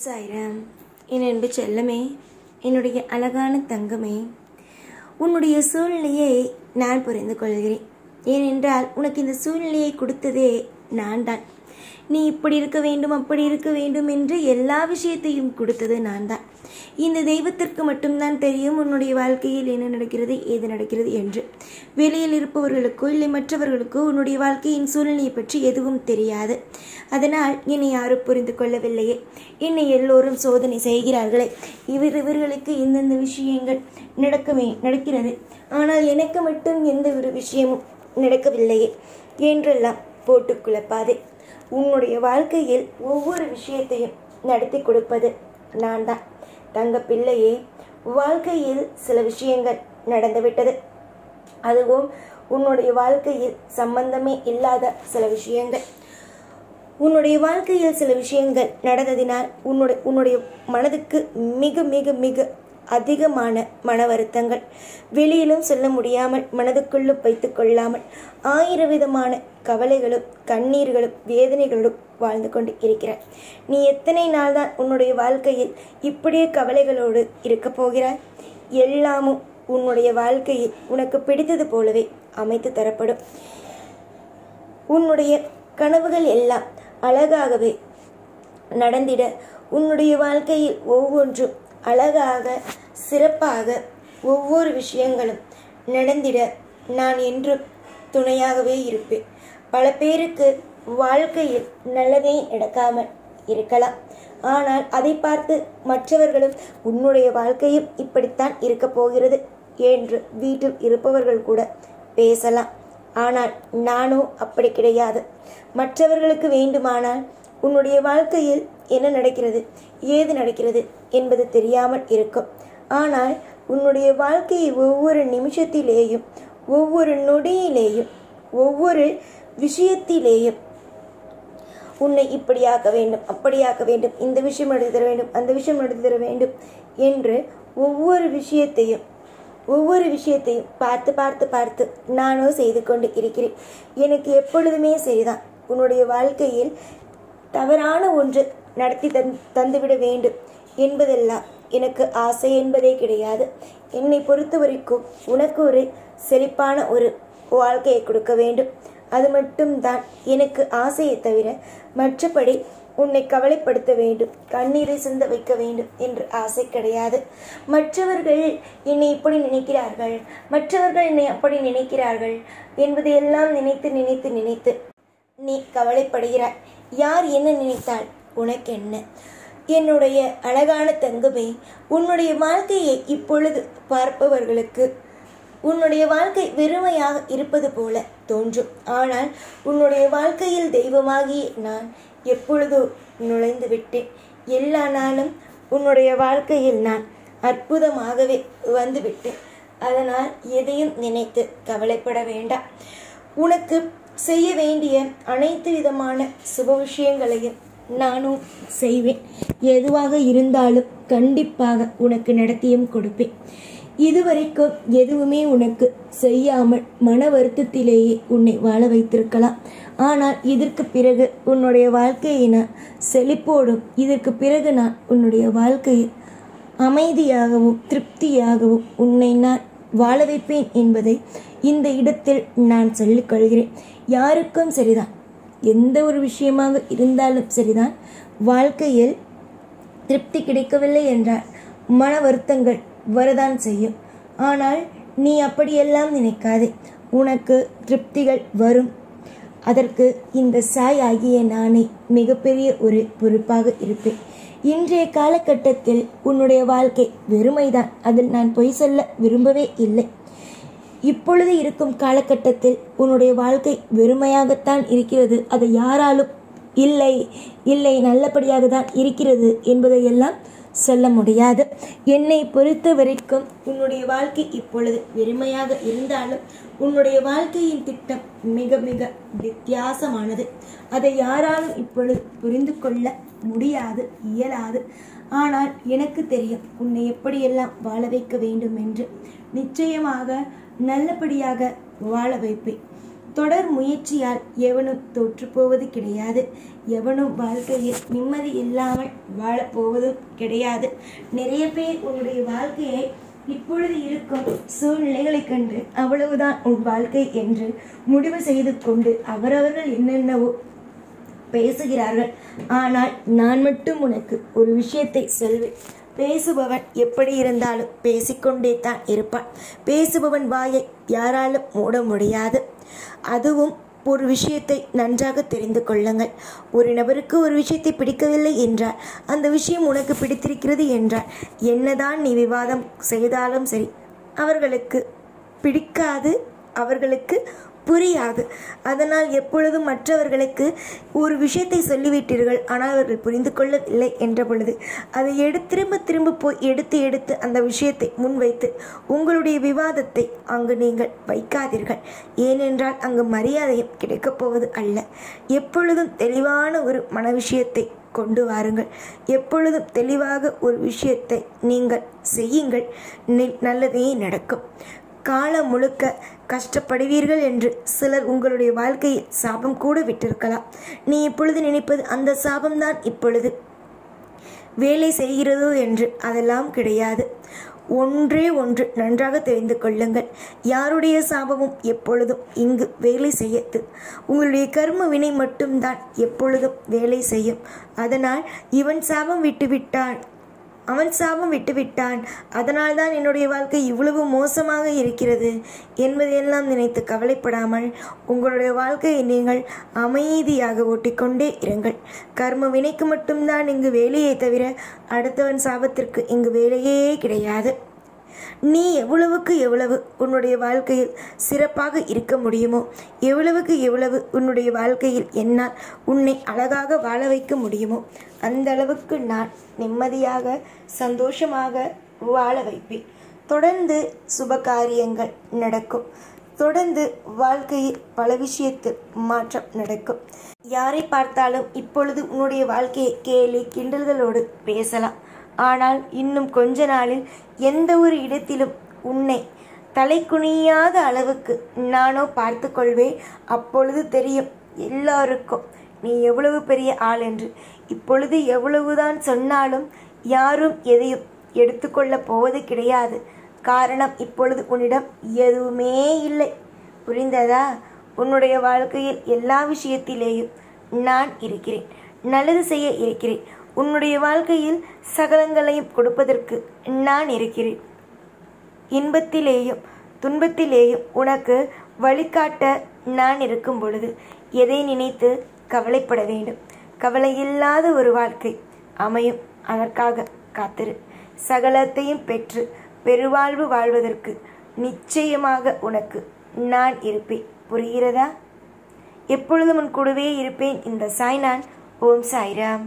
சாய்ராம். என் அன்பு செல்லமே, என்னுடைய அழகான தங்கமே, உன்னுடைய சூழ்நிலையை நான் புரிந்து கொள்கிறேன். ஏனென்றால் உனக்கு இந்த சூழ்நிலையை கொடுத்ததே நான் தான். நீ இப்படி இருக்க வேண்டும், அப்படி இருக்க வேண்டும் என்று எல்லா விஷயத்தையும் கொடுத்தது நான் தான். இந்த தெய்வத்திற்கு மட்டும்தான் தெரியும் உன்னுடைய வாழ்க்கையில் என்ன நடக்கிறது, ஏது நடக்கிறது என்று. வெளியில் இருப்பவர்களுக்கோ இல்லை மற்றவர்களுக்கோ உன்னுடைய வாழ்க்கையின் சூழ்நிலையை பற்றி எதுவும் தெரியாது. அதனால் என்னை யாரும் புரிந்து கொள்ளவில்லையே, என்னை எல்லோரும் சோதனை செய்கிறார்களே, இவர்களுக்கு இந்தந்த விஷயங்கள் நடக்கிறது, ஆனால் எனக்கு மட்டும் எந்த ஒரு விஷயமும் நடக்கவில்லையே என்றெல்லாம் போட்டு குழப்பாதே. உன்னுடைய வாழ்க்கையில் ஒவ்வொரு விஷயத்தையும் நடத்தி கொடுப்பது நான் தான். தங்க பிள்ளையே, வாழ்க்கையில் சில விஷயங்கள் நடந்துவிட்டது. அதுவும் உன்னுடைய வாழ்க்கையில் சம்பந்தமே இல்லாத சில விஷயங்கள். உன்னுடைய வாழ்க்கையில் சில விஷயங்கள் நடந்ததினால் உன்னுடைய மனதுக்கு மிக மிக மிக அதிகமான மன வருத்தங்கள், வெளியிலும் சொல்ல முடியாமல் மனதுக்குள்ளும் வைத்து கொள்ளாமல் 1000 விதமான கவலைகளும் கண்ணீர்களும் வேதனைகளும் வாழ்ந்து கொண்டு இருக்கிறாய். நீ எத்தனை நாள் தான் உன்னுடைய வாழ்க்கையில் இப்படியே கவலைகளோடு இருக்க போகிறாய்? எல்லாமும் உன்னுடைய வாழ்க்கையில் உனக்கு பிடித்தது போலவே அமைத்து தரப்படும். உன்னுடைய கனவுகள் எல்லாம் அழகாகவே நடந்திட, உன்னுடைய வாழ்க்கையில் ஒவ்வொன்றும் அழகாக சிறப்பாக ஒவ்வொரு விஷயங்களும் நடந்திட நான் என்றும் துணையாகவே இருப்பேன். பல பேருக்கு வாழ்க்கையில் நல்லதே நடக்காமல் இருக்கலாம், ஆனால் அதை பார்த்து மற்றவர்களும் உன்னுடைய வாழ்க்கையும் இப்படித்தான் இருக்க போகிறது என்று வீட்டில் இருப்பவர்கள் கூட பேசலாம். ஆனால் நானோ அப்படி கிடையாது. மற்றவர்களுக்கு வேண்டுமானால் உன்னுடைய வாழ்க்கையில் என்ன நடக்கிறது, ஏது நடக்கிறது என்பது தெரியாமல் இருக்கும். ஆனால் உன்னுடைய வாழ்க்கையை ஒவ்வொரு நிமிஷத்திலேயும், ஒவ்வொரு நொடியிலேயும், ஒவ்வொரு விஷயத்திலேயும் உன்னை இப்படியாக்க வேண்டும், அப்படியாக்க வேண்டும், இந்த விஷயம் நடத்தி தர வேண்டும், அந்த விஷயம் நடத்தி தர வேண்டும் என்று ஒவ்வொரு விஷயத்தையும் பார்த்து பார்த்து பார்த்து நானோ செய்து கொண்டு இருக்கிறேன். எனக்கு எப்பொழுதுமே சரிதான். உன்னுடைய வாழ்க்கையில் தவறான ஒன்று நடத்தி தந்துவிட வேண்டும் என்பதெல்லாம் எனக்கு ஆசை என்பதே கிடையாது. என்னை பொறுத்த வரைக்கும் உனக்கு ஒரு செழிப்பான ஒரு வாழ்க்கையை கொடுக்க வேண்டும், அது மட்டும்தான் எனக்கு ஆசையை தவிர மற்றபடி உன்னை கவலைப்படுத்த வேண்டும், கண்ணீரை சிந்த வைக்க வேண்டும் என்று ஆசை கிடையாது. மற்றவர்கள் என்னை இப்படி நினைக்கிறார்கள், மற்றவர்கள் என்னை அப்படி நினைக்கிறார்கள் என்பதையெல்லாம் நினைத்து நினைத்து நினைத்து நீ கவலைப்படுகிறாய். யார் என்ன நினைத்தால் உனக்கு என்ன? என்னுடைய அழகான தங்கமே, உன்னுடைய வாழ்க்கையை இப்பொழுது பார்ப்பவர்களுக்கு உன்னுடைய வாழ்க்கை வெறுமையாக இருப்பது போல தோன்றும். ஆனால் உன்னுடைய வாழ்க்கையில் தெய்வமாகிய நான் எப்பொழுதோ நுழைந்து விட்டேன். எல்லா நாளும் உன்னுடைய வாழ்க்கையில் நான் அற்புதமாகவே வந்துவிட்டேன். அதனால் எதையும் நினைத்து கவலைப்பட வேண்டாம். உனக்கு செய்ய வேண்டிய அனைத்து விதமான சுப விஷயங்களையும் நானும் செய்வேன். எதுவாக இருந்தாலும் கண்டிப்பாக உனக்கு நடத்தியும் கொடுப்பேன். இதுவரைக்கும் எதுவுமே உனக்கு செய்யாமல் மன வருத்தத்திலேயே உன்னை வாழ வைத்திருக்கலாம். ஆனால் இதற்கு பிறகு உன்னுடைய வாழ்க்கையை நான் செழிப்போடும், இதற்கு பிறகு நான் உன்னுடைய வாழ்க்கையில் அமைதியாகவும் திருப்தியாகவும் உன்னை நான் வாழ வைப்பேன் என்பதை இந்த இடத்தில் நான் சொல்லிக்கொள்கிறேன். யாருக்கும் சரிதான், எந்த ஒரு விஷயமாக இருந்தாலும் சரிதான், வாழ்க்கையில் திருப்தி கிடைக்கவில்லை என்றால் மன வருத்தங்கள் வரதான் செய்யும். ஆனால் நீ அப்படியெல்லாம் நினைக்காதே, உனக்கு திருப்திகள் வரும். அதற்கு இந்த சாய் ஆகிய நானே மிகப்பெரிய ஒரு பொறுப்பாக இருப்பேன். இன்றைய காலகட்டத்தில் உன்னுடைய வாழ்க்கை வெறுமைதான், அதில் நான் பொய் சொல்ல விரும்பவே இல்லை. இப்பொழுது இருக்கும் காலகட்டத்தில் உன்னுடைய வாழ்க்கை வெறுமையாகத்தான் இருக்கிறது. அதை யாராலும் இல்லை இல்லை நல்லபடியாக தான் இருக்கிறது என்பதையெல்லாம் சொல்ல முடியாது. என்னை பொறுத்த வரைக்கும் உன்னுடைய வாழ்க்கை இப்பொழுது வெறுமையாக இருந்தாலும் உன்னுடைய வாழ்க்கையின் திட்டம் மிக மிக வித்தியாசமானது. அதை யாராலும் இப்பொழுது புரிந்து கொள்ள முடியாது, இயலாது. ஆனால் எனக்கு தெரியும் உன்னை எப்படியெல்லாம் வாழ வைக்க வேண்டும் என்று. நிச்சயமாக நல்லபடியாக வாழ வைப்பேன். தொடர் முயற்சியால் எவனும் தோற்று போவது கிடையாது. எவனும் வாழ்க்கையில் நிம்மதி இல்லாமல் வாழப்போவதும் கிடையாது. நிறைய பேர் உன்னுடைய வாழ்க்கையை இப்பொழுது இருக்கும் சூழ்நிலைகளை கண்டு அவ்வளவுதான் உன் வாழ்க்கை என்று முடிவு செய்து கொண்டு அவரவர்கள் என்னென்னவோ பேசுகிறார்கள். ஆனால் நான் மட்டும் உனக்கு ஒரு விஷயத்தை சொல்வேன். பேசுபவன் எப்படி இருந்தாலும் பேசிக்கொண்டே தான் இருப்பான். பேசுபவன் வாயை யாராலும் மூட முடியாது. அதுவும் ஒரு விஷயத்தை நன்றாக தெரிந்து கொள்ளுங்கள். ஒரு நபருக்கு ஒரு விஷயத்தை பிடிக்கவில்லை என்றால், அந்த விஷயம் உனக்கு பிடித்திருக்கிறது என்றால், என்னதான் நீ விவாதம் செய்தாலும் சரி, அவர்களுக்கு பிடிக்காது, அவர்களுக்கு புரியாது. அதனால் எப்பொழுதும் மற்றவர்களுக்கு ஒரு விஷயத்தை சொல்லிவிட்டீர்கள், ஆனால் அவர்கள் புரிந்து கொள்ளவில்லை என்ற பொழுது அதை திரும்ப திரும்ப போய் எடுத்து அந்த விஷயத்தை முன்வைத்து உங்களுடைய விவாதத்தை அங்கு நீங்கள் வைக்காதீர்கள். ஏனென்றால் அங்கு மரியாதையும் கிடைக்கப் போவது அல்ல. எப்பொழுதும் தெளிவான ஒரு மன விஷயத்தை கொண்டு வாருங்கள். எப்பொழுதும் தெளிவாக ஒரு விஷயத்தை நீங்கள் செய்யுங்கள். நல்லதே நடக்கும். காலம் முழுக்க கஷ்டப்படுவீர்கள் என்று சிலர் உங்களுடைய வாழ்க்கையில் சாபம் கூட விட்டிருக்கலாம். நீ இப்பொழுது நினைப்பது அந்த சாபம்தான் இப்பொழுது வேலை செய்கிறதோ என்று. அதெல்லாம் கிடையாது. ஒன்றே ஒன்று நன்றாக தெரிந்து கொள்ளுங்கள். யாருடைய சாபமும் எப்பொழுதும் இங்கு வேலை செய்யது. உங்களுடைய கர்ம வினை மட்டும்தான் எப்பொழுதும் வேலை செய்யும். அதனால் இவன் சாபம் விட்டுவிட்டான், அவன் சாபம் விட்டுவிட்டான், அதனால்தான் என்னுடைய வாழ்க்கை இவ்வளவு மோசமாக இருக்கிறது என்பதையெல்லாம் நினைத்து கவலைப்படாமல் உங்களுடைய வாழ்க்கையை நீங்கள் அமைதியாக ஓட்டிக்கொண்டே இருங்கள். கர்ம வினைக்கு மட்டும்தான் இங்கு வேலையே தவிர அடுத்தவன் சாபத்திற்கு இங்கு வேலையே கிடையாது. நீ எவ்வளவுக்கு எவ்வளவு உன்னுடைய வாழ்க்கையில் சிறப்பாக இருக்க முடியுமோ, எவ்வளவுக்கு எவ்வளவு உன்னுடைய வாழ்க்கையில் என்னால் உன்னை அழகாக வாழ வைக்க முடியுமோ, அந்த அளவுக்கு நான் நிம்மதியாக சந்தோஷமாக வாழ வைப்பேன். தொடர்ந்து சுப காரியங்கள் நடக்கும். தொடர்ந்து வாழ்க்கையில் பல விஷயத்தில் மாற்றம் நடக்கும். யாரை பார்த்தாலும் இப்பொழுது உன்னுடைய வாழ்க்கையை கேலி கிண்டல்களோடு பேசலாம். ஆனால் இன்னும் கொஞ்ச நாளில் எந்த ஒரு இடத்திலும் உன்னை தலை குனியாத அளவுக்கு நானோ பார்த்து கொள்வேன். அப்பொழுது தெரியும் எல்லாருக்கும் நீ எவ்வளவு பெரிய ஆள் என்று. இப்பொழுது எவ்வளவுதான் சொன்னாலும் யாரும் எதையும் எடுத்துக்கொள்ளப் போவது கிடையாது. காரணம், இப்பொழுது உன்னிடம் எதுவுமே இல்லை. புரிந்ததா? உன்னுடைய வாழ்க்கையில் எல்லா விஷயத்திலேயும் நான் இருக்கிறேன். நல்லது செய்ய இருக்கிறேன். உன்னுடைய வாழ்க்கையில் சகலங்களையும் கொடுப்பதற்கு நான் இருக்கிறேன். இன்பத்திலேயும் துன்பத்திலேயும் உனக்கு வழிகாட்ட நான் இருக்கும் பொழுது எதை நினைத்து கவலைப்பட வேண்டும்? கவலையில்லாத ஒரு வாழ்க்கை அமையும். அதற்காக காத்திரு. சகலத்தையும் பெற்று பெருவாழ்வு வாழ்வதற்கு நிச்சயமாக உனக்கு நான் இருப்பேன். புரிகிறதா? எப்பொழுதும் உன் கூடவே இருப்பேன். இந்த சாய்நான். ஓம் சாய்ராம்.